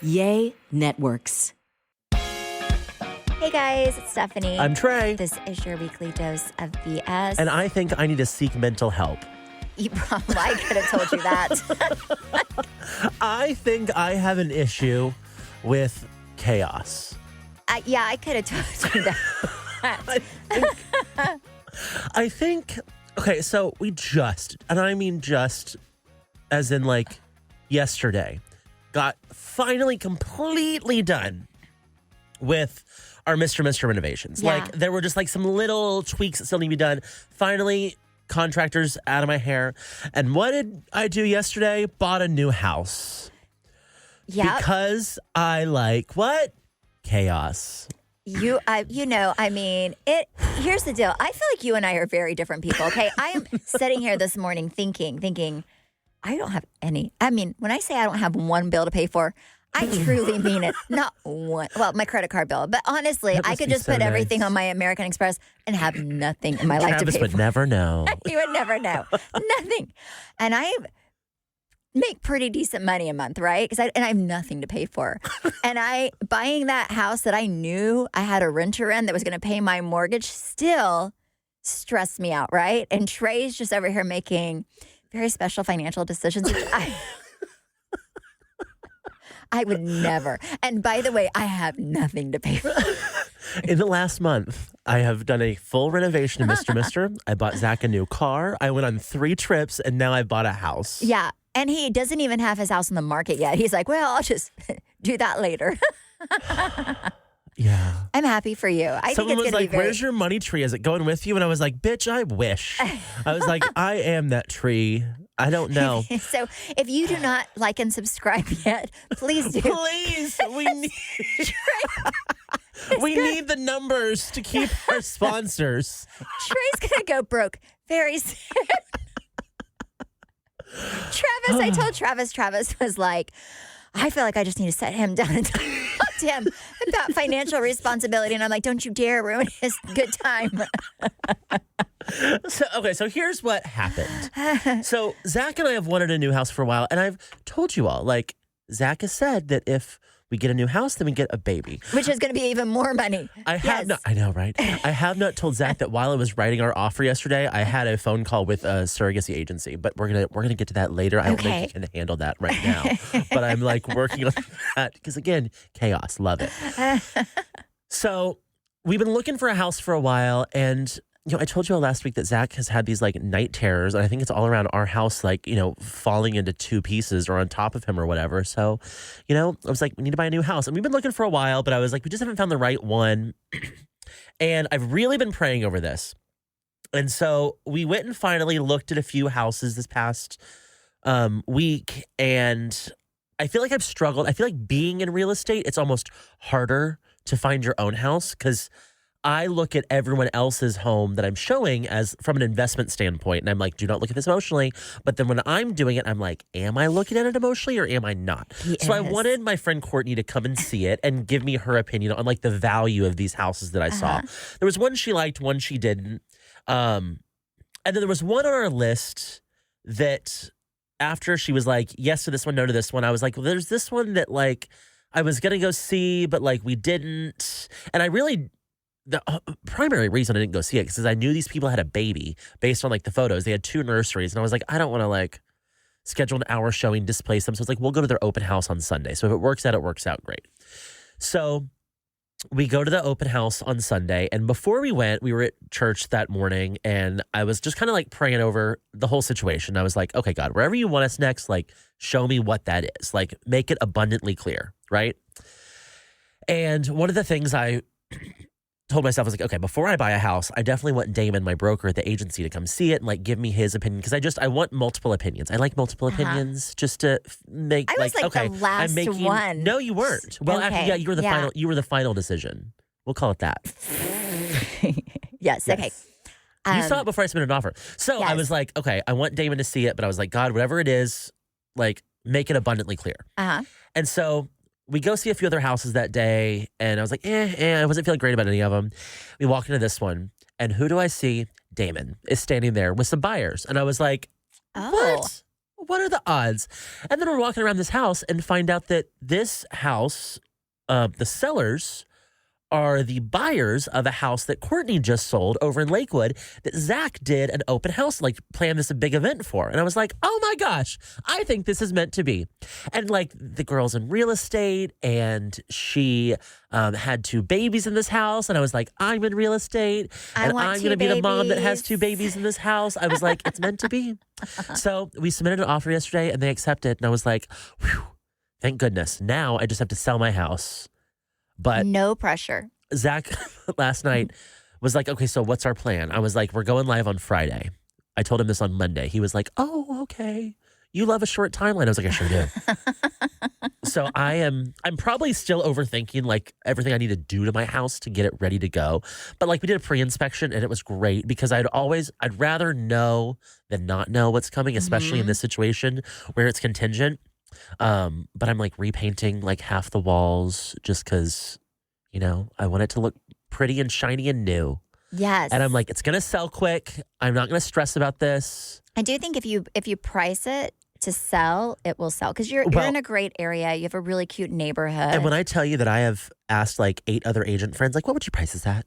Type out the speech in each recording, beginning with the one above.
Yay Networks. Hey guys, it's Stephanie. I'm Trey. This is your weekly dose of BS. And I think I need to seek mental help. I could have told you that. I think I have an issue with chaos. Yeah, I could have told you that. I think, okay, so we just, and I mean just as in like yesterday, got finally completely done with our Mr. renovations. Yeah. Like there were just like some little tweaks that still need to be done. Finally, contractors out of my hair. And what did I do yesterday? Bought a new house. Yeah. Because I like what? Chaos. Here's the deal. I feel like you and I are very different people, okay? I am sitting here this morning thinking, I don't have any. I mean, when I say I don't have one bill to pay for, I truly mean it. Not one. Well, my credit card bill. But honestly, I could just put everything on my American Express and have nothing in my life to pay for. Travis would never know. You would never know. Nothing. And I make pretty decent money a month, right? And I have nothing to pay for. And buying that house that I knew I had a renter in that was going to pay my mortgage still stressed me out, right? And Trey's just over here making very special financial decisions, which I would never. And by the way, I have nothing to pay for. In the last month, I have done a full renovation of Mr. I bought Zach a new car. I went on 3 trips, and now I bought a house. Yeah. And he doesn't even have his house on the market yet. He's like, well, I'll just do that later. Yeah. I'm happy for you. Someone was like, where's your money tree? Is it going with you? And I was like, bitch, I wish. I was like, I am that tree. I don't know. So if you do not like and subscribe yet, please do. Please. We need the numbers to keep our sponsors. Trey's going to go broke very soon. I told Travis was like, I feel like I just need to set him down and talk to him about financial responsibility. And I'm like, don't you dare ruin his good time. So here's what happened. So Zach and I have wanted a new house for a while. And I've told you all, like, Zach has said that if we get a new house, then we get a baby. Which is going to be even more money. I know, right? I have not told Zach that while I was writing our offer yesterday, I had a phone call with a surrogacy agency. But we're gonna get to that later. I don't think you can handle that right now. But I'm like working on that because again, chaos. Love it. So we've been looking for a house for a while, and I told you all last week that Zach has had these like night terrors, and I think it's all around our house, like, falling into 2 pieces or on top of him or whatever. So, I was like, we need to buy a new house. And we've been looking for a while, but I was like, we just haven't found the right one. And I've really been praying over this. And so we went and finally looked at a few houses this past week. And I feel like I've struggled. I feel like being in real estate, it's almost harder to find your own house because I look at everyone else's home that I'm showing as from an investment standpoint. And I'm like, do not look at this emotionally. But then when I'm doing it, I'm like, am I looking at it emotionally or am I not? So I wanted my friend Courtney to come and see it and give me her opinion on like the value of these houses that I saw. There was one she liked, one she didn't. And then there was one on our list that after she was like, yes to this one, no to this one, I was like, well, there's this one that like I was going to go see, but like we didn't. And the primary reason I didn't go see it is I knew these people had a baby based on like the photos. They had 2 nurseries, and I was like, I don't want to like schedule an hour showing, displace them. So it's like, we'll go to their open house on Sunday. So if it works out, great. So we go to the open house on Sunday, and before we went, we were at church that morning, and I was just kind of like praying over the whole situation. I was like, okay, God, wherever you want us next, like show me what that is. Like make it abundantly clear, right? And one of the things I told myself, I was like, okay, before I buy a house, I definitely want Damon, my broker at the agency, to come see it and like give me his opinion because I want multiple opinions. I like multiple opinions just to make I was like okay, the last I'm making, one. No, you weren't. Well, okay. Actually, yeah, you were the final. You were the final decision. We'll call it that. Yes. Okay. You saw it before I submitted an offer. So I was like, okay, I want Damon to see it, but I was like, God, whatever it is, like make it abundantly clear. And so we go see a few other houses that day, and I was like, I wasn't feeling great about any of them. We walk into this one, and who do I see? Damon is standing there with some buyers. And I was like, what? what are the odds? And then we're walking around this house and find out that this house, the sellers are the buyers of a house that Courtney just sold over in Lakewood that Zach did an open house, like planned this a big event for. And I was like, oh my gosh, I think this is meant to be. And like the girl's in real estate and she had 2 babies in this house. And I was like, I'm in real estate and I'm going to be the mom that has 2 babies in this house. I was like, it's meant to be. So we submitted an offer yesterday and they accepted. And I was like, whew, thank goodness. Now I just have to sell my house. But no pressure. Zach last night was like, okay, so what's our plan? I was like, we're going live on Friday. I told him this on Monday. He was like, oh, okay. You love a short timeline. I was like, I sure do. So I'm probably still overthinking like everything I need to do to my house to get it ready to go. But like we did a pre-inspection and it was great because I'd rather know than not know what's coming, especially in this situation where it's contingent. But I'm like repainting like half the walls just because, you know, I want it to look pretty and shiny and new. Yes. And I'm like, it's going to sell quick. I'm not going to stress about this. I do think if you price it to sell, it will sell because you're in a great area. You have a really cute neighborhood. And when I tell you that I have asked like 8 other agent friends, like, what would you price this at?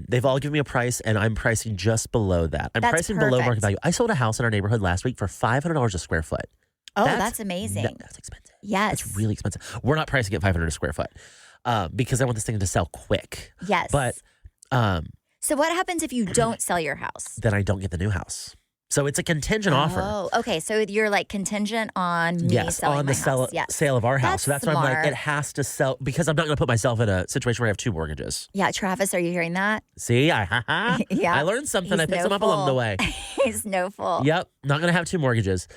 They've all given me a price and I'm pricing just below that. I'm pricing below market value. I sold a house in our neighborhood last week for $500 a square foot. Oh, that's amazing. That's expensive. Yes. It's really expensive. We're not pricing at $500 a square foot because I want this thing to sell quick. Yes. But so what happens if you don't sell your house? Then I don't get the new house. So it's a contingent offer. Oh, okay. So you're like contingent on me selling my house. Yes. Sale of our house. So that's why I'm like, smart. it has to sell because I'm not going to put myself in a situation where I have 2 mortgages. Yeah, Travis, are you hearing that? See, Yeah. I learned something. He's I picked some up along the way. He's no fool. Yep, not going to have 2 mortgages.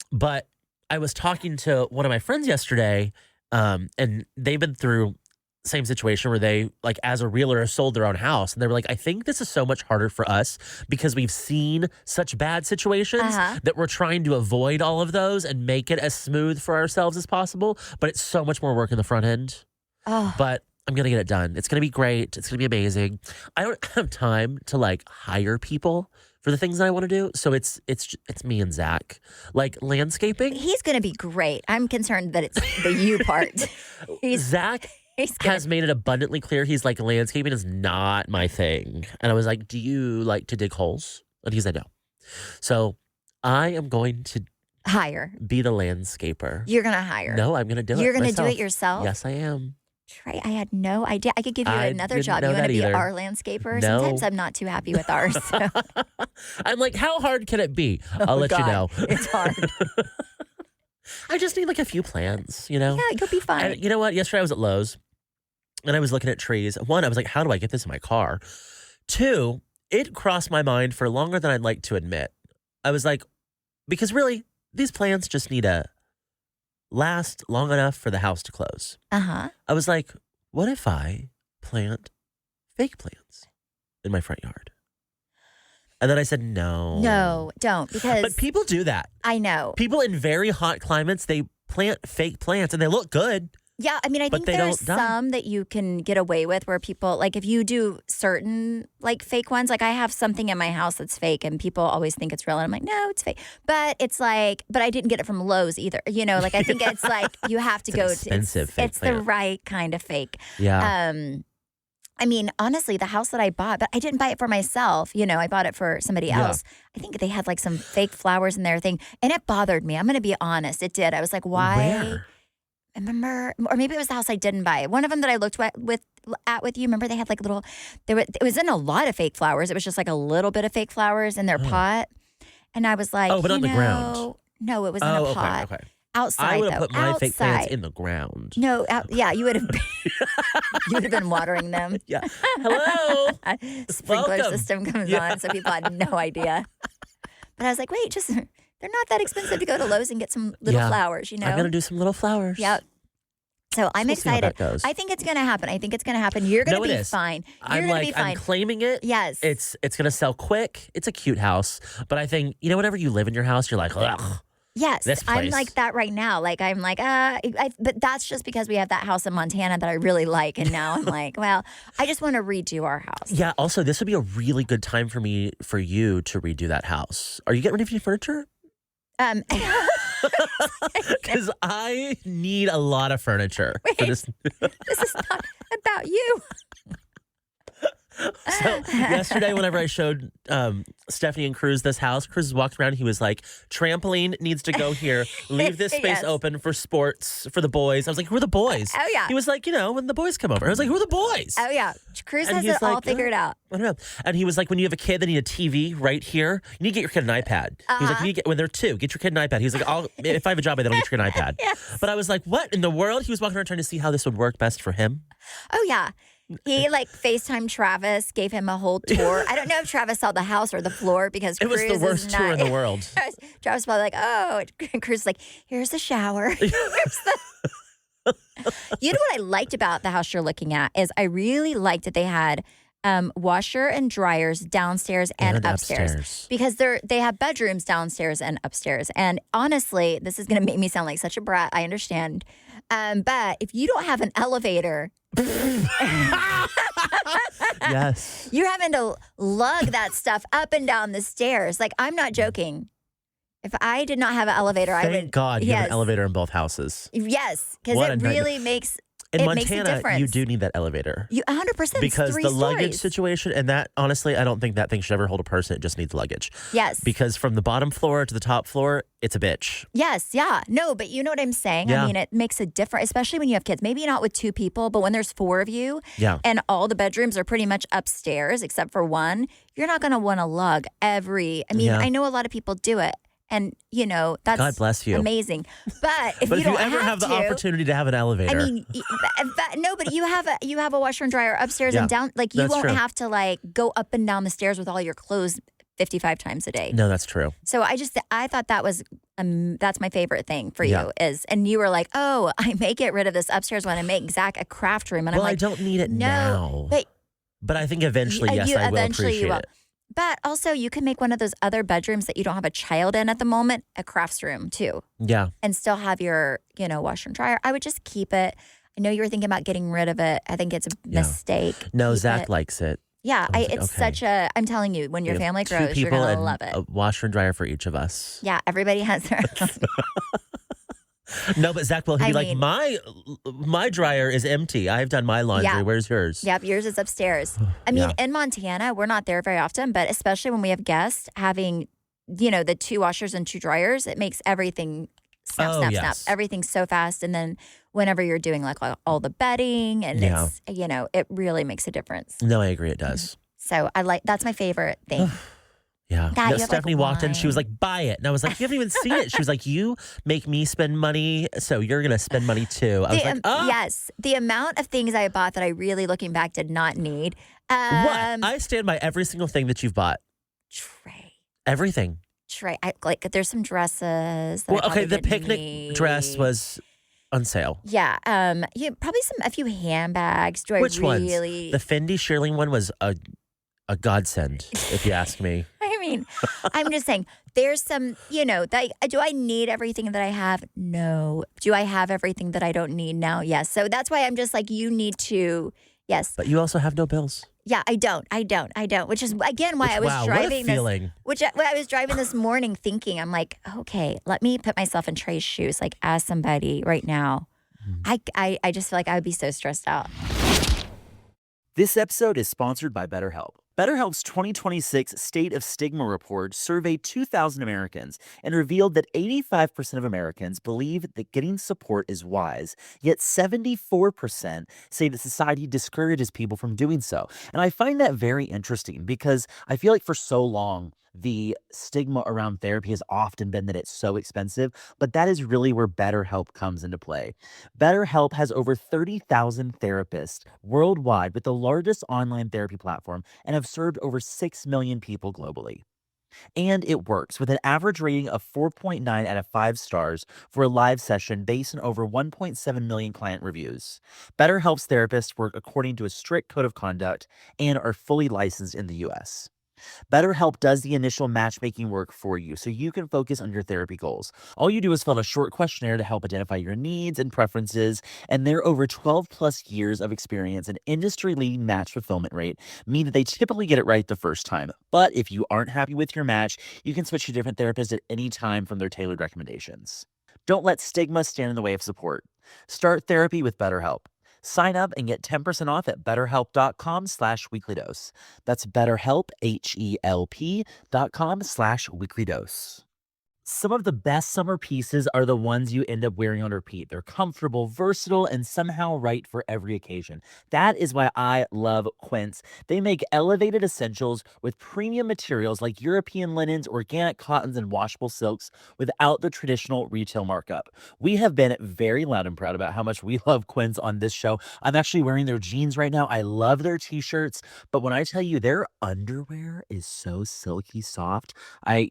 But I was talking to one of my friends yesterday, and they've been through same situation where they, like, as a realtor, sold their own house. And they were like, I think this is so much harder for us because we've seen such bad situations that we're trying to avoid all of those and make it as smooth for ourselves as possible. But it's so much more work in the front end. Oh. But I'm going to get it done. It's going to be great. It's going to be amazing. I don't have time to, like, hire people for the things that I want to do. So it's me and Zach. Like landscaping. He's going to be great. I'm concerned that it's the you part. Zach has made it abundantly clear. He's like, landscaping is not my thing. And I was like, do you like to dig holes? And he said no. So I am going to hire. Be the landscaper. You're going to hire. No, I'm going to do it. You're going to do it yourself? Yes, I am. Trey, I had no idea. I could give you another job. You want to be our landscaper? No. Sometimes I'm not too happy with ours. So. I'm like, how hard can it be? I'll let you know. It's hard. I just need like a few plans, you know? Yeah, you'll be fine. And you know what? Yesterday I was at Lowe's and I was looking at trees. 1, I was like, how do I get this in my car? 2, it crossed my mind for longer than I'd like to admit. I was like, because really, these plants just need to last long enough for the house to close. I was like, what if I plant fake plants in my front yard? And then I said, no. No, don't. But people do that. I know. People in very hot climates, they plant fake plants and they look good. Yeah, I mean, I think there's some that you can get away with where people, like if you do certain like fake ones, like I have something in my house that's fake and people always think it's real. And I'm like, no, it's fake. But it's like, but I didn't get it from Lowe's either. You know, like I think it's like you have to go to, expensive fake it's the right kind of fake. Yeah. I mean, honestly, the house that I bought, but I didn't buy it for myself. You know, I bought it for somebody else. I think they had like some fake flowers in their thing. And it bothered me. I'm going to be honest. It did. I was like, why? Where? I remember, or maybe it was the house I didn't buy. One of them that I looked at with you. Remember, they had like little. It was in a lot of fake flowers. It was just like a little bit of fake flowers in their pot, and I was like, but on the ground. No, it was in a pot. Okay. Outside, I would have put my outside. fake plants in the ground. No, yeah, you would have. You would have been watering them. Yeah. Hello. Sprinkler Welcome. system comes on, so people had no idea. But I was like, wait, they're not that expensive to go to Lowe's and get some little flowers, you know? I'm going to do some little flowers. Yep. So I'm excited. I think it's going to happen. You're going to be fine. You're going to be fine. I'm claiming it. Yes. It's going to sell quick. It's a cute house. But I think, you know, whenever you live in your house, you're like, ugh. Yes, I'm like that right now. Like I'm like, but that's just because we have that house in Montana that I really like, and now I'm like, well, I just want to redo our house. Yeah. Also, this would be a really good time for you to redo that house. Are you getting rid of any furniture? Um, Because I need a lot of furniture for this. this is not about you. So yesterday, whenever I showed Stephanie and Cruz this house, Cruz walked around. He was like, "Trampoline needs to go here. Leave this space Yes. open for sports for the boys." I was like, "Who are the boys?" Oh, yeah. He was like, when the boys come over. I was like, "Who are the boys?" Oh, yeah. Cruz And has he's it all like, figured out. I don't know. And he was like, when you have a kid, they need a TV right here. You need to get your kid an iPad. He was like, you need to get, when they're 2, get your kid an iPad. He was like, if I have a job, I don't get your kid an iPad. Yes. But I was like, what in the world? He was walking around trying to see how this would work best for him. Oh, yeah. He FaceTimed Travis, gave him a whole tour. I don't know if Travis saw the house or the floor because It was Cruz the worst is tour not, in the world. Travis was probably like, oh, and Cruz is like, here's the shower. You know what I liked about the house you're looking at is I really liked that they had washer and dryers downstairs and upstairs because they have bedrooms downstairs and upstairs. And honestly, this is going to make me sound like such a brat. I understand. But if you don't have an elevator, Yes. you're having to lug that stuff up and down the stairs. Like, I'm not joking. If I did not have an elevator, I would. Thank God you have yes. an elevator in both houses. Yes, because What a it nightmare. really makes In it makes a Montana, difference. you do need that elevator. You 100% Because three the luggage stories. situation, and that, honestly, I don't think that thing should ever hold a person. It just needs luggage. Yes. Because from the bottom floor to the top floor, it's a bitch. Yes, yeah. No, but you know what I'm saying? Yeah. I mean, it makes a difference, especially when you have kids. Maybe not with 2 people, but when there's 4 of you Yeah. and all the bedrooms are pretty much upstairs except for one, you're not going to want to lug every. I mean, Yeah. I know a lot of people do it. And, that's God bless you. amazing. But if But you if don't you ever have the to, opportunity to have an elevator. I mean, no, but you have a washer and dryer upstairs Yeah, and down. Like, you that's won't true. have to go up and down the stairs with all your clothes 55 times a day. No, that's true. So I thought that was that's my favorite thing for Yeah. you and you were like, oh, I may get rid of this upstairs one and make Zach a craft room. And Well, I'm I like, don't need it no, now. but I think eventually, yes, I will appreciate you will. it. But also, you can make one of those other bedrooms that you don't have a child in at the moment a crafts room too, Yeah. and still have your washer and dryer. I would just keep it. I know you were thinking about getting rid of it. I think it's a Yeah. mistake. No, Keep Zach it. likes it. Yeah, I was like, it's okay. such a. I'm telling you, when your We have family 2 grows, you're people gonna and love it. a washer and dryer for each of us. Yeah, everybody has their. No, but Zach will I be like, mean- my dryer is empty. I've done my laundry. Yeah. Where's yours? Yep, yours is upstairs. I mean, Yeah. in Montana, we're not there very often, but especially when we have guests, having, the 2 washers and 2 dryers, it makes everything snap, Oh, snap, yes. snap. Everything's so fast. And then whenever you're doing all the bedding and Yeah. it's, it really makes a difference. No, I agree. It does. So that's my favorite thing. Yeah. God, No, you have, Stephanie walked in. She was wine. like, buy it. And I was like, you haven't even seen it. She was like, you make me spend money, so you're going to spend money too. I was like, oh. Yes, the amount of things I bought that I really, looking back, did not need. What? I stand by every single thing that you've bought. Everything. Trey, there's some dresses. That I Well, okay, probably the didn't picnic need. dress was on sale. Yeah, probably a few handbags. Do Which I ones? really? The Fendi Shearling one was a godsend, if you ask me. I mean, I'm just saying. There's some, do I need everything that I have? No. Do I have everything that I don't need now? Yes. So that's why I'm just like, you need to. Yes. But you also have no bills. Yeah, I don't. Which is again why I was wow, driving what a feeling. I was driving this morning thinking, I'm like, okay, let me put myself in Trey's shoes, like as somebody right now. I just feel like I would be so stressed out. This episode is sponsored by BetterHelp. BetterHelp's 2026 State of Stigma report surveyed 2,000 Americans and revealed that 85% of Americans believe that getting support is wise, yet 74% say that society discourages people from doing so. And I find that very interesting because I feel like for so long, the stigma around therapy has often been that it's so expensive, but that is really where BetterHelp comes into play. BetterHelp has over 30,000 therapists worldwide with the largest online therapy platform and have served over 6 million people globally. And it works with an average rating of 4.9 out of 5 stars for a live session based on over 1.7 million client reviews. BetterHelp's therapists work according to a strict code of conduct and are fully licensed in the US. BetterHelp does the initial matchmaking work for you so you can focus on your therapy goals. All you do is fill out a short questionnaire to help identify your needs and preferences, and their over 12 plus years of experience and industry-leading match fulfillment rate mean that they typically get it right the first time. But if you aren't happy with your match, you can switch to different therapists at any time from their tailored recommendations. Don't let stigma stand in the way of support. Start therapy with BetterHelp. Sign up and get 10% off at betterhelp.com/weeklydose. That's BetterHelp, HELP.com/weeklydose. Some of the best summer pieces are the ones you end up wearing on repeat. They're comfortable, versatile, and somehow right for every occasion. That is why I love Quince. They make elevated essentials with premium materials like European linens, organic cottons, and washable silks without the traditional retail markup. We have been very loud and proud about how much we love Quince on this show. I'm actually wearing their jeans right now. I love their t-shirts, but when I tell you their underwear is so silky soft,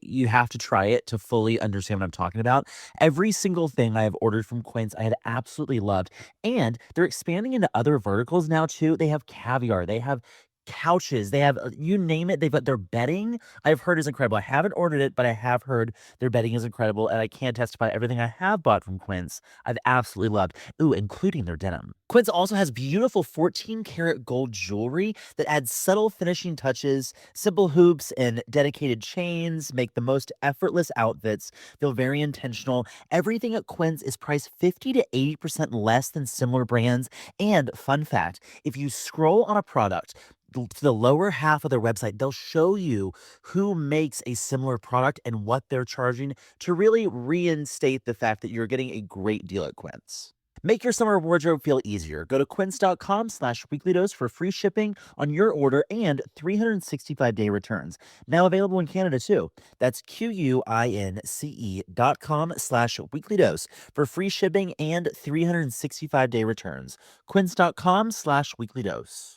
you have to try it to fully understand what I'm talking about. Every single thing I have ordered from Quince, I had absolutely loved. And they're expanding into other verticals now too. They have caviar, they have couches, they have you name it. They've got their bedding. I've heard is incredible. I haven't ordered it, but I have heard their bedding is incredible, and I can testify everything I have bought from Quince I've absolutely loved. Ooh, including their denim. Quince also has beautiful 14-karat gold jewelry that adds subtle finishing touches. Simple hoops and dedicated chains make the most effortless outfits feel very intentional. Everything at Quince is priced 50 to 80% less than similar brands. And fun fact, if you scroll on a product to the lower half of their website, they'll show you who makes a similar product and what they're charging to really reinstate the fact that you're getting a great deal at Quince. Make your summer wardrobe feel easier. Go to quince.com/weeklydose for free shipping on your order and 365-day returns. Now available in Canada too. That's QUINCE.com/weeklydose for free shipping and 365-day returns. Quince.com/weeklydose.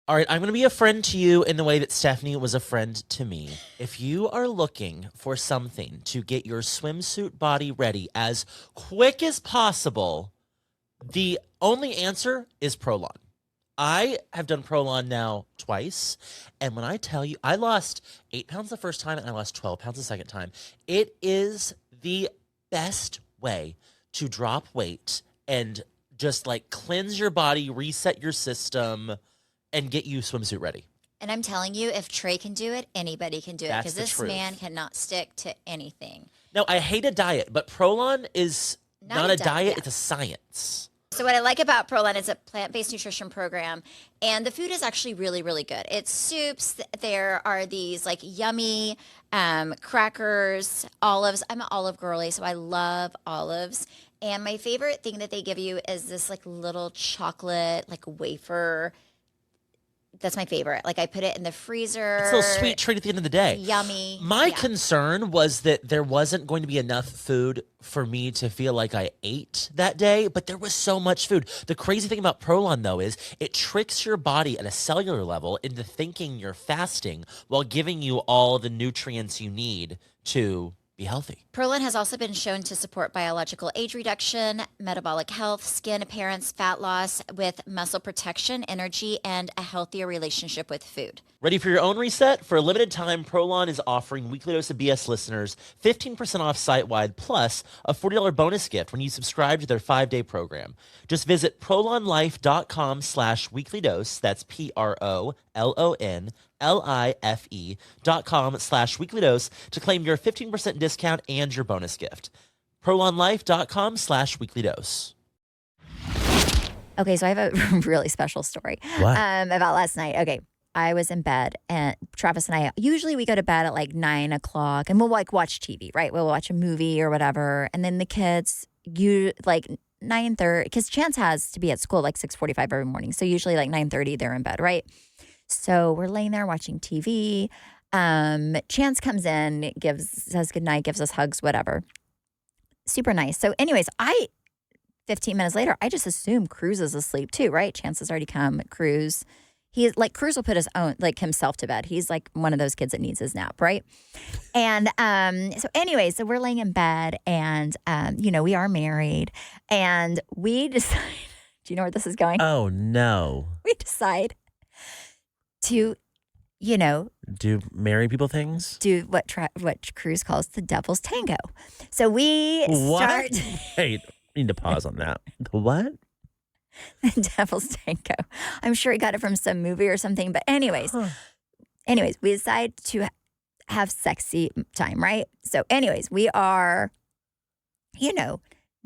All right, I'm going to be a friend to you in the way that Stephanie was a friend to me. If you are looking for something to get your swimsuit body ready as quick as possible, the only answer is Prolon. I have done Prolon now twice, and when I tell you, I lost 8 pounds the first time and I lost 12 pounds the second time. It is the best way to drop weight and just like cleanse your body, reset your system, and get you swimsuit ready. And I'm telling you, if Trey can do it, anybody can do it. That's Because the this truth. man cannot stick to anything. No, I hate a diet, but Prolon is not a diet, yeah. it's a science. So what I like about Prolon is a plant-based nutrition program, and the food is actually really, really good. It's soups. There are these like yummy crackers, olives. I'm an olive girly, so I love olives. And my favorite thing that they give you is this like little chocolate like wafer. That's my favorite. Like I put it in the freezer. It's a little sweet treat at the end of the day. Yummy. My Yeah. concern was that there wasn't going to be enough food for me to feel like I ate that day, but there was so much food. The crazy thing about Prolon, though, is it tricks your body at a cellular level into thinking you're fasting while giving you all the nutrients you need to be healthy. Prolon has also been shown to support biological age reduction, metabolic health, skin appearance, fat loss with muscle protection, energy, and a healthier relationship with food. Ready for your own reset? For a limited time, Prolon is offering Weekly Dose of BS listeners 15% off site-wide plus a $40 bonus gift when you subscribe to their 5-day program. Just visit prolonlife.com/weeklydose. That's PROLONLIFE.com/weeklydose to claim your 15% discount and your bonus gift. prolonlife.com/weeklydose. Okay, so I have a really special story What? about last night. Okay, I was in bed, and Travis and I, usually we go to bed at like 9 o'clock, and we'll like watch TV, right? We'll watch a movie or whatever, and then the kids, like 9:30, because Chance has to be at school like 6:45 every morning, so usually like 9:30 they're in bed, right? So we're laying there watching TV. Chance comes in, says goodnight, gives us hugs, whatever. Super nice. So anyways, 15 minutes later, I just assume Cruz is asleep too, right? Chance has already come. Cruz will put himself to bed. He's like one of those kids that needs his nap, right? And so we're laying in bed, and we are married, and we decide. Do you know where this is going? Oh, no. We decide to, Do married people things? do what Cruz calls the devil's tango. So we start Wait, need to pause on that. The what? the devil's tango. I'm sure he got it from some movie or something. But anyways, we decide to have sexy time, right? So anyways, we are,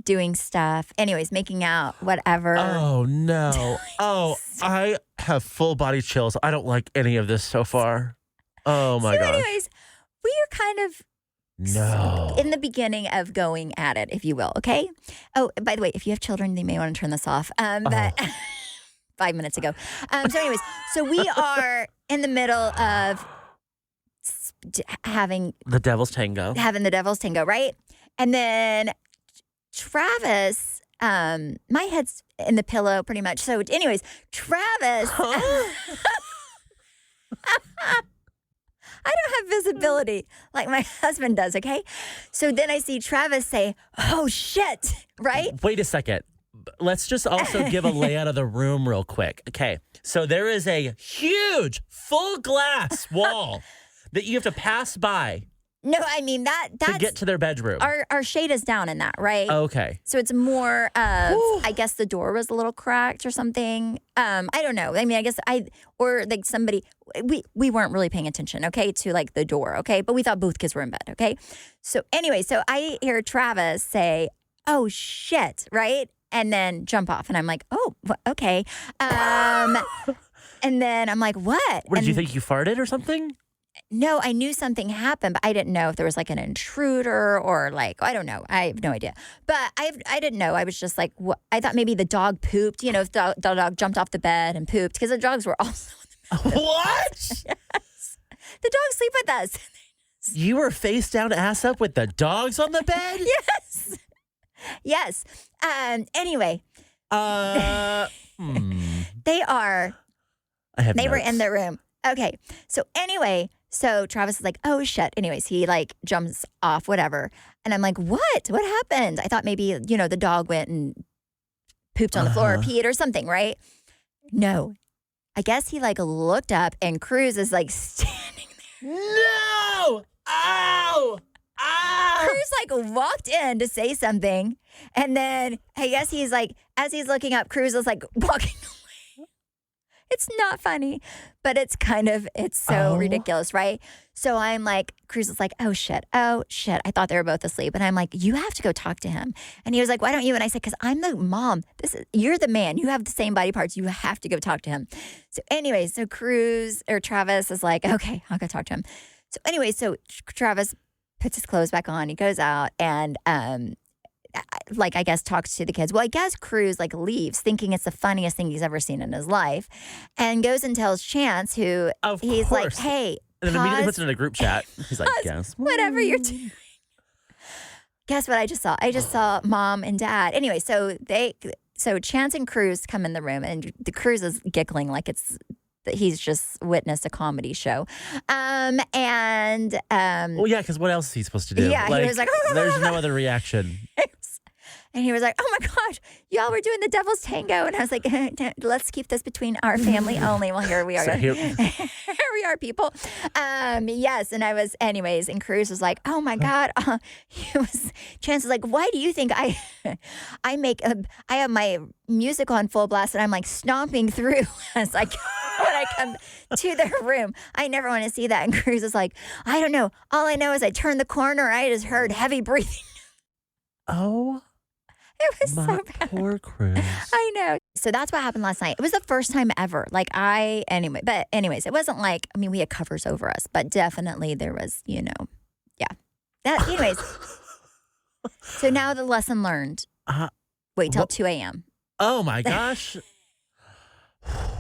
doing stuff. Anyways, making out, whatever. Oh, no. Oh, I have full body chills. I don't like any of this so far. Oh, my gosh. Anyways, we are kind of in the beginning of going at it, if you will, okay? Oh, by the way, if you have children, they may want to turn this off. But 5 minutes ago. So anyways, so we are in the middle of having the devil's tango. Right? And then Travis, my head's in the pillow pretty much. So anyways, Travis, I don't have visibility like my husband does, okay? So then I see Travis say, "Oh shit," right? Wait a second. Let's just also give a layout of the room real quick. Okay. So there is a huge full glass wall that you have to pass by. No, I mean that's to get to their bedroom. Our shade is down in that, right? Okay. So it's more of, I guess the door was a little cracked or something. I don't know. I mean, I guess somebody, we weren't really paying attention, okay, to like the door, okay? But we thought both kids were in bed, okay? So anyway, so I hear Travis say, "Oh shit," right? And then jump off. And I'm like, "Oh, okay." And then I'm like, "What?" What, did you think you farted or something? No, I knew something happened, but I didn't know if there was like an intruder or like, I don't know. I have no idea. But I didn't know. I was just like, I thought maybe the dog pooped, if the dog jumped off the bed and pooped, because the dogs were also in the bed. What? Yes. The dogs sleep with us. You were face down, ass up with the dogs on the bed? Yes. Yes. Anyway. They are. They were in their room. Okay. So anyway, Travis is like, "Oh shit." Anyways, he like jumps off, whatever. And I'm like, "What? What happened?" I thought maybe, the dog went and pooped on the floor or peed or something, right? No. I guess he like looked up and Cruz is like standing there. No! Ow! Ow! Cruz like walked in to say something. And then I guess he's like, as he's looking up, Cruz is like walking away. It's not funny, but it's so ridiculous, right? So I'm like, Cruz is like, "Oh shit. I thought they were both asleep." And I'm like, "You have to go talk to him." And he was like, "Why don't you?" And I said, "Because I'm the mom. You're the man. You have the same body parts. You have to go talk to him." So anyway, Travis is like, "Okay, I'll go talk to him." So anyway, Travis puts his clothes back on. He goes out and I guess talks to the kids. Well, I guess Cruz like leaves thinking it's the funniest thing he's ever seen in his life, and goes and tells Chance, who he's like, "Hey," and then immediately puts it in a group chat. He's like, "Guess whatever you're doing." Guess what I just saw? I just saw Mom and Dad. Anyway, so Chance and Cruz come in the room, and the Cruz is giggling like he's just witnessed a comedy show. Well, yeah, because what else is he supposed to do? Yeah, he was like, there's no other reaction. And he was like, "Oh my gosh, y'all were doing the devil's tango." And I was like, "Let's keep this between our family only." Well, here we are. So here we are, people. Yes. And I was, anyways, and Cruz was like, "Oh my God." Chance was like, "Why do you think I have my music on full blast and I'm like stomping through as like when I come to their room? I never want to see that." And Cruz is like, "I don't know. All I know is I turned the corner. I just heard heavy breathing." Oh. It was so bad. Poor Cruz. I know. So that's what happened last night. It was the first time ever. Anyways, it wasn't like, we had covers over us, but definitely there was, yeah. Anyways. So now the lesson learned. Wait till 2 a.m. Oh my gosh.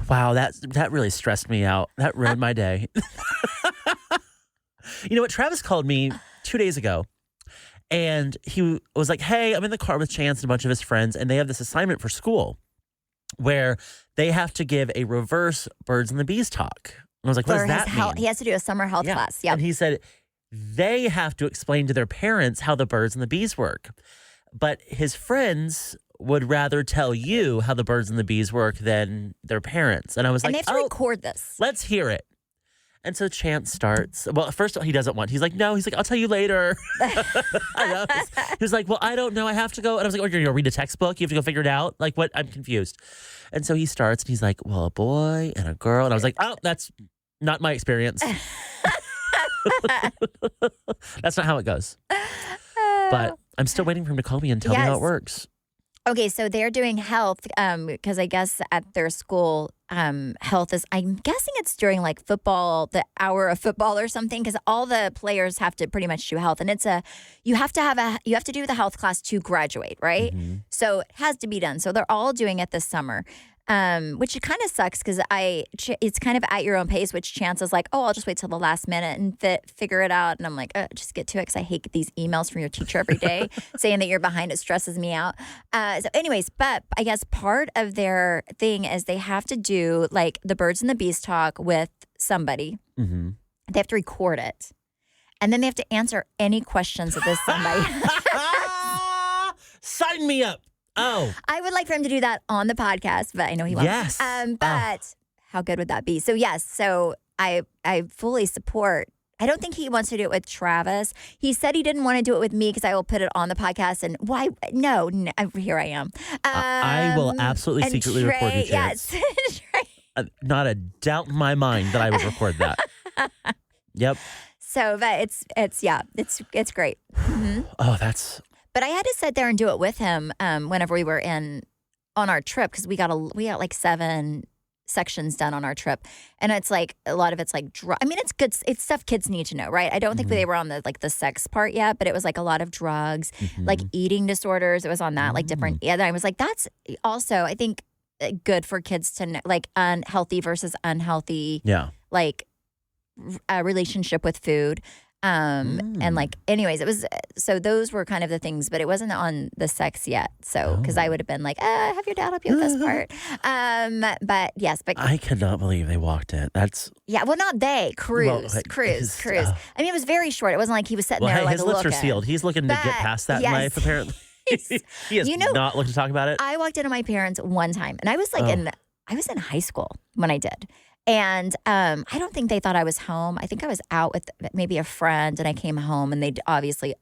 Wow, that really stressed me out. That ruined my day. You know what? Travis called me 2 days ago. And he was like, "Hey, I'm in the car with Chance and a bunch of his friends, and they have this assignment for school where they have to give a reverse birds and the bees talk." And I was like, "What does that mean?" He has to do a summer health class. Yeah. And he said they have to explain to their parents how the birds and the bees work. But his friends would rather tell you how the birds and the bees work than their parents. And I was and like, they have to record this. Let's hear it. And so Chance starts. Well, first he doesn't want. He's like, no. He's like, I'll tell you later. I know. He was like, well, I don't know. I have to go. And I was like, oh, you're going to read a textbook? You have to go figure it out? Like, what? I'm confused. And so he starts and he's like, well, a boy and a girl. And I was like, oh, that's not my experience. That's not how it goes. But I'm still waiting for him to call me and tell me how it works. Okay, so they're doing health because I guess at their school, health is, I'm guessing it's during like football, the hour of football or something, because all the players have to pretty much do health. And you have to do the health class to graduate, right? Mm-hmm. So it has to be done. So they're all doing it this summer. Which it kind of sucks because it's kind of at your own pace, which Chance is like, oh, I'll just wait till the last minute and figure it out. And I'm like, just get to it because I hate these emails from your teacher every day saying that you're behind. It stresses me out. So anyways, but I guess part of their thing is they have to do like the birds and the bees talk with somebody. Mm-hmm. They have to record it. And then they have to answer any questions of this somebody. Sign me up. Oh. I would like for him to do that on the podcast, but I know he won't. Yes. But how good would that be? So yes, so I fully support. I don't think he wants to do it with Travis. He said he didn't want to do it with me because I will put it on the podcast. And why? No, here I am. I will absolutely secretly Trey, record you, Chance. yes. Trey. Not a doubt in my mind that I would record that. Yep. So, but it's great. Mm-hmm. Oh, that's. But I had to sit there and do it with him whenever we were on our trip because we got like 7 sections done on our trip, and it's like a lot of it's like I mean, it's good. It's stuff kids need to know, right? I don't think they were on the sex part yet, but it was like a lot of drugs, like eating disorders. It was on that like different. Yeah, I was like, that's also I think good for kids to know, like unhealthy versus unhealthy. Yeah, like a relationship with food. And like, anyways, it was, so those were kind of the things, but it wasn't on the sex yet. So, cause I would have been like, have your dad help you with this part. But yes, but I cannot believe they walked it. That's, yeah. Well, not they, Cruz. I mean, it was very short. It wasn't like he was sitting there like his lips looking. are sealed. He's looking to get past that in life, apparently. He is not looking to talk about it. I walked into my parents one time and I was like I was in high school when I did. And I don't think they thought I was home. I think I was out with maybe a friend and I came home and they obviously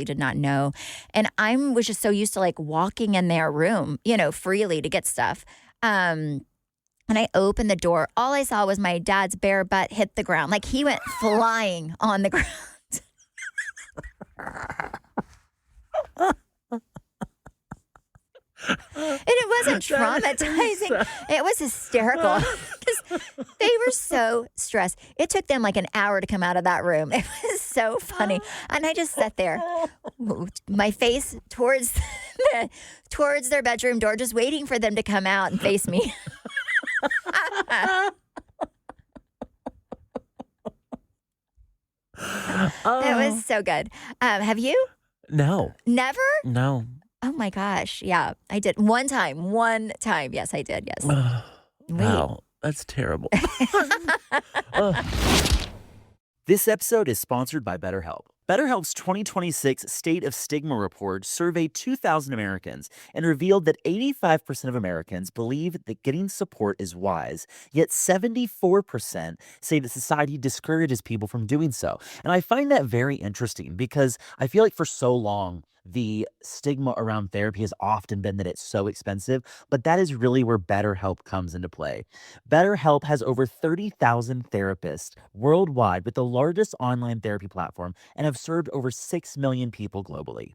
did not know. And I was just so used to like walking in their room, freely to get stuff. And I opened the door. All I saw was my dad's bare butt hit the ground. Like he went flying on the ground. And it wasn't traumatizing. It was hysterical because they were so stressed. It took them like an hour to come out of that room. It was so funny. And I just sat there, my face towards their bedroom door, just waiting for them to come out and face me. It was so good. Have you? No. Never? No. Oh my gosh. Yeah, I did. One time. Yes, I did. Yes. Wow. That's terrible. This episode is sponsored by BetterHelp. BetterHelp's 2026 State of Stigma report surveyed 2,000 Americans and revealed that 85% of Americans believe that getting support is wise, yet 74% say that society discourages people from doing so. And I find that very interesting because I feel like for so long, the stigma around therapy has often been that it's so expensive, but that is really where BetterHelp comes into play. BetterHelp has over 30,000 therapists worldwide with the largest online therapy platform and have served over 6 million people globally.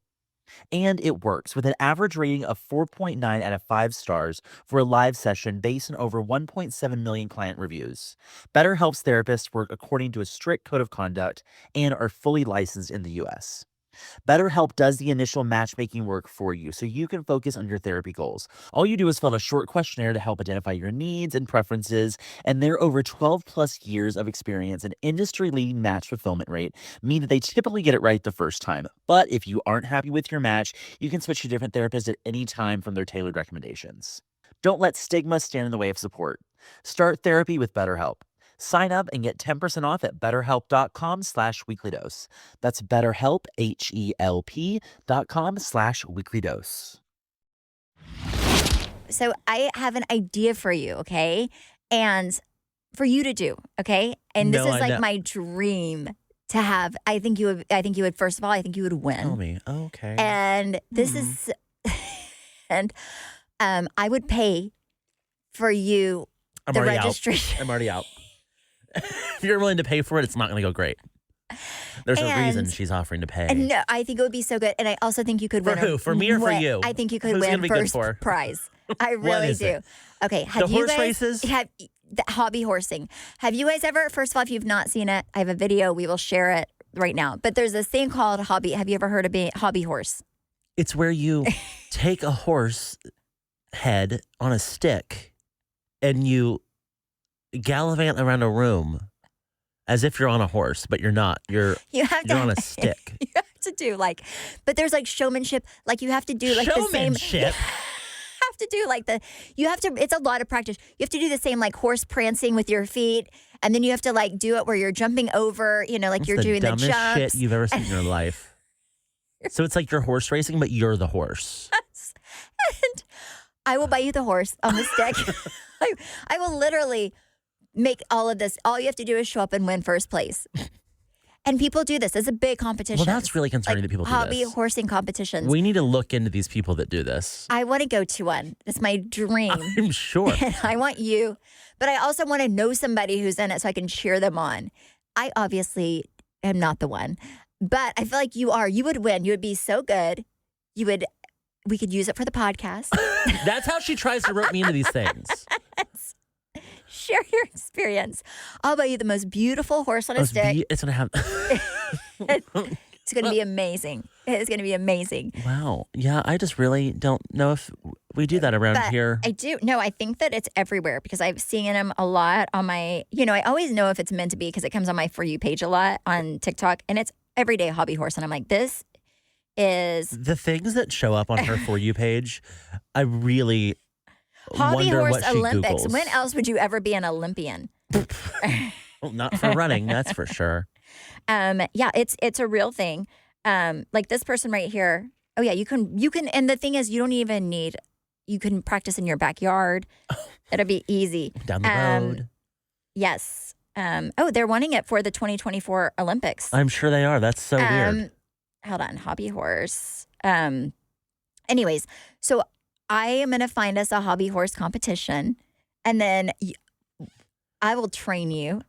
And it works with an average rating of 4.9 out of 5 stars for a live session based on over 1.7 million client reviews. BetterHelp's therapists work according to a strict code of conduct and are fully licensed in the US. BetterHelp does the initial matchmaking work for you so you can focus on your therapy goals. All you do is fill out a short questionnaire to help identify your needs and preferences, and their over 12 plus years of experience and industry-leading match fulfillment rate mean that they typically get it right the first time. But if you aren't happy with your match, you can switch to different therapists at any time from their tailored recommendations. Don't let stigma stand in the way of support. Start therapy with BetterHelp. Sign up and get 10% off at betterhelp.com/weeklydose. That's BetterHelp, HELP.com/weeklydose. So I have an idea for you, okay? And for you to do, okay? And this No, is I like know. my dream to have. I think you would, first of all, I think you would win. Tell me. Oh, okay. And this is, and I would pay for you the already registration. out. I'm already out. If you're willing to pay for it, it's not going to go great. There's a reason And- she's offering to pay. And no, I think it would be so good. And I also think you could For win. who? For me or for you? I think you could Who's it win gonna be good first for? prize. I What really is do. it? Okay. Have The you horse guys, races? Have the hobby horsing. Have you guys ever, first of all, if you've not seen it, I have a video. We will share it right now. But there's this thing called hobby. Have you ever heard of being hobby horse? It's where you take a horse head on a stick and you gallivant around a room as if you're on a horse, but you're not. You're You have you're to on a stick. You have to do but there's like showmanship. Like you have to do like the same. Showmanship? Have to do like it's a lot of practice. You have to do the same like horse prancing with your feet, and then you have to like do it where you're jumping over, like That's you're doing the dumbest jumps. shit you've ever seen in your life. So it's like you're horse racing, but you're the horse. And I will buy you the horse on the stick. I will literally make all of this. All you have to do is show up and win first place. And people do this. It's a big competition. Well, that's really concerning that people do hobby this. horsing competitions. We need to look into these people that do this. I want to go to one. It's my dream. I'm sure. And I want you, but I also want to know somebody who's in it so I can cheer them on. I obviously am not the one, but I feel like you are. You would win. You would be so good. We could use it for the podcast. That's how she tries to rope me into these things. Share your experience. I'll buy you the most beautiful horse on a stick. It's going to have. It's going to be amazing. It's going to be amazing. Wow. Yeah, I just really don't know if we do that around But here. I do. No, I think that it's everywhere because I've seen them a lot on my, I always know if it's meant to be because it comes on my For You page a lot on TikTok and it's everyday hobby horse. And I'm like, this is The things that show up on her For You page, I really Hobby wonder Horse what she Olympics. Googles. When else would you ever be an Olympian? Well, not for running, that's for sure. Yeah, it's a real thing. Like this person right here. Oh yeah, you can. And the thing is, you don't even need. You can practice in your backyard. It'll be easy. Down the road. Yes. They're wanting it for the 2024 Olympics. I'm sure they are. That's so weird. Hold on, hobby horse. Anyways, so I am going to find us a hobby horse competition, and then I will train you.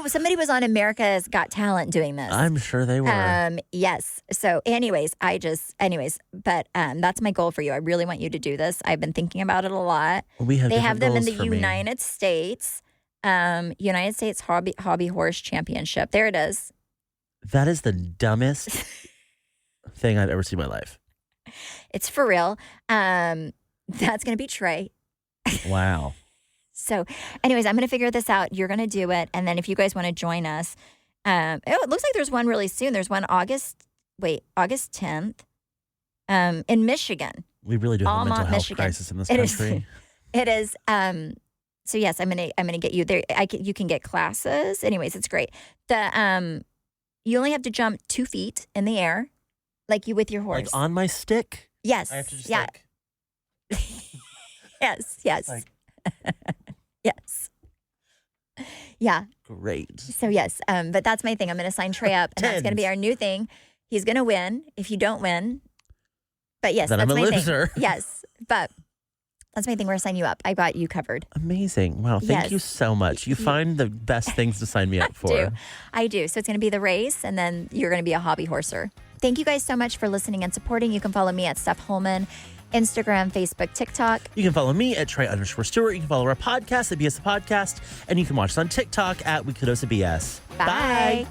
Somebody was on America's Got Talent doing this. I'm sure they were. Yes. So, anyways, but that's my goal for you. I really want you to do this. I've been thinking about it a lot. We have They have them in the different goals for me. United States. United States Hobby Horse Championship. There it is. That is the dumbest thing I've ever seen in my life. It's for real. That's going to be Trey. Wow. So, anyways, I'm going to figure this out. You're going to do it. And then if you guys want to join us, it looks like there's one really soon. There's one August 10th in Michigan. We really do have a Almont, mental health Michigan. crisis in this It is. country. It is. So yes, I'm gonna get you there. You can get classes. Anyways, it's great. You only have to jump 2 feet in the air, like you with your horse. Like on my stick? Yes. I have to just yeah. Yes. Yes. Like- yes. Yeah. Great. So yes. But that's my thing. I'm gonna sign Trey up, and that's gonna be our new thing. He's gonna win. If you don't win, but yes, Then that's I'm a my loser. thing. Yes, but. That's my thing. We're going to sign you up. I got you covered. Amazing. Wow. Thank Yes. you so much. You find the best things to sign me up for. I do. So it's going to be the race, and then you're going to be a hobby horser. Thank you guys so much for listening and supporting. You can follow me at Steph Holman, Instagram, Facebook, TikTok. You can follow me at Trey_Stewart. You can follow our podcast at BS the Podcast. And you can watch us on TikTok at We Could Also BS. Bye.